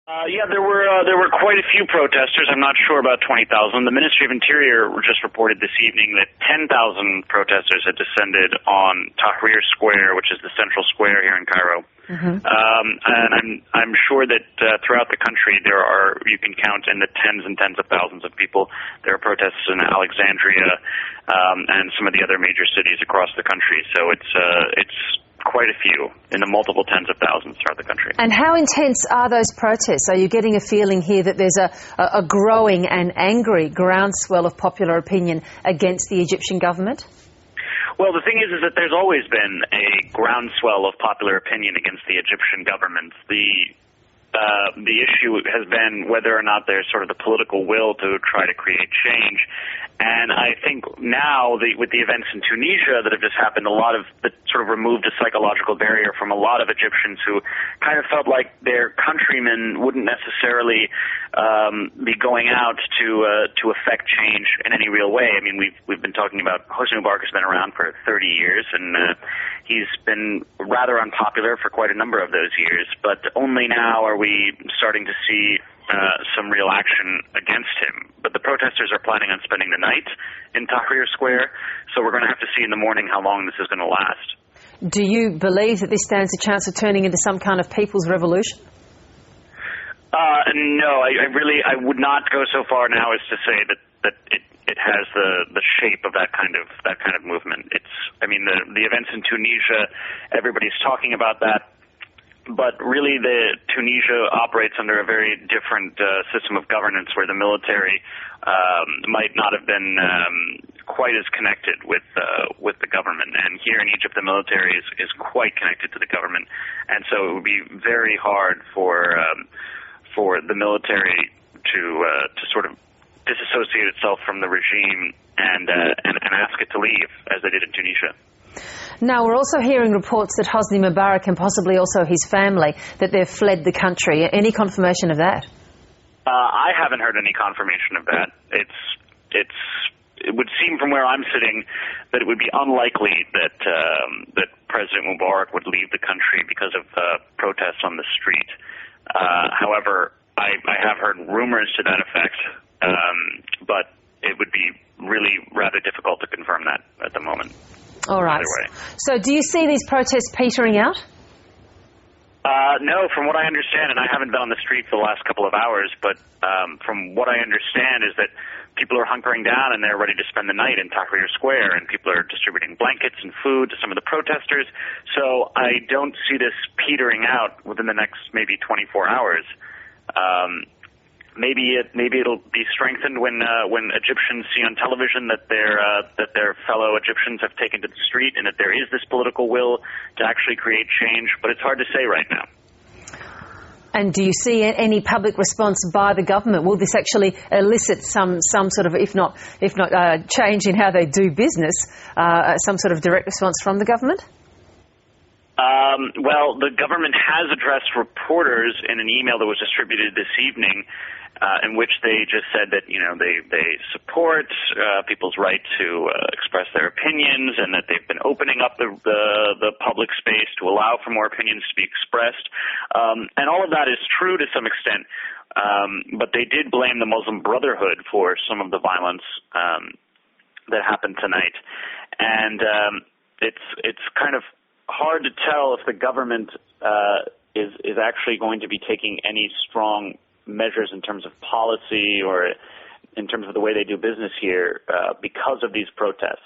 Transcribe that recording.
Yeah, there were quite a few protesters. I'm not sure about 20,000. The Ministry of Interior just reported this evening that 10,000 protesters had descended on Tahrir Square, which is the central square here in Cairo. Mm-hmm. And I'm sure that throughout the country you can count in the tens and tens of thousands of people. There are protests in Alexandria and some of the other major cities across the country. So it's quite a few, in the multiple tens of thousands throughout the country. And how intense are those protests? Are you getting a feeling here that there's a growing and angry groundswell of popular opinion against the Egyptian government? Well, the thing is that there's always been a groundswell of popular opinion against the Egyptian government. The issue has been whether or not there's sort of the political will to try to create change. And I think now, with the events in Tunisia that have just happened, a lot of it sort of removed a psychological barrier from a lot of Egyptians who kind of felt like their countrymen wouldn't necessarily be going out to affect change in any real way. I mean, we've been talking about Hosni Mubarak has been around for 30 years, and he's been rather unpopular for quite a number of those years. But only now are we starting to see some real action against him. But the protesters are planning on spending the night in Tahrir Square, so we're going to have to see in the morning how long this is going to last. Do you believe that this stands a chance of turning into some kind of people's revolution? No, I would not go so far now as to say that it has the shape of that kind of movement. The events in Tunisia, everybody's talking about that. But really, Tunisia operates under a very different system of governance, where the military might not have been quite as connected with the government. And here in Egypt, the military is quite connected to the government, and so it would be very hard for the military to sort of disassociate itself from the regime and ask it to leave, as they did in Tunisia. Now, we're also hearing reports that Hosni Mubarak and possibly also his family, that they've fled the country. Any confirmation of that? I haven't heard any confirmation of that. It would seem from where I'm sitting that it would be unlikely that President Mubarak would leave the country because of protests on the street. However, I have heard rumors to that effect, but it would be really rather difficult to confirm that at the moment. All right. So do you see these protests petering out? No, from what I understand, and I haven't been on the street for the last couple of hours, but from what I understand is that people are hunkering down and they're ready to spend the night in Tahrir Square, and people are distributing blankets and food to some of the protesters. So I don't see this petering out within the next maybe 24 hours. Maybe it'll be strengthened when Egyptians see on television that their fellow Egyptians have taken to the street and that there is this political will to actually create change. But it's hard to say right now. And do you see any public response by the government? Will this actually elicit some sort of, if not change in how they do business, some sort of direct response from the government? Well, the government has addressed reporters in an email that was distributed this evening, in which they just said that they support people's right to express their opinions, and that they've been opening up the public space to allow for more opinions to be expressed, and all of that is true to some extent. But they did blame the Muslim Brotherhood for some of the violence that happened tonight, and it's kind of hard to tell if the government is actually going to be taking any strong measures in terms of policy or in terms of the way they do business here because of these protests.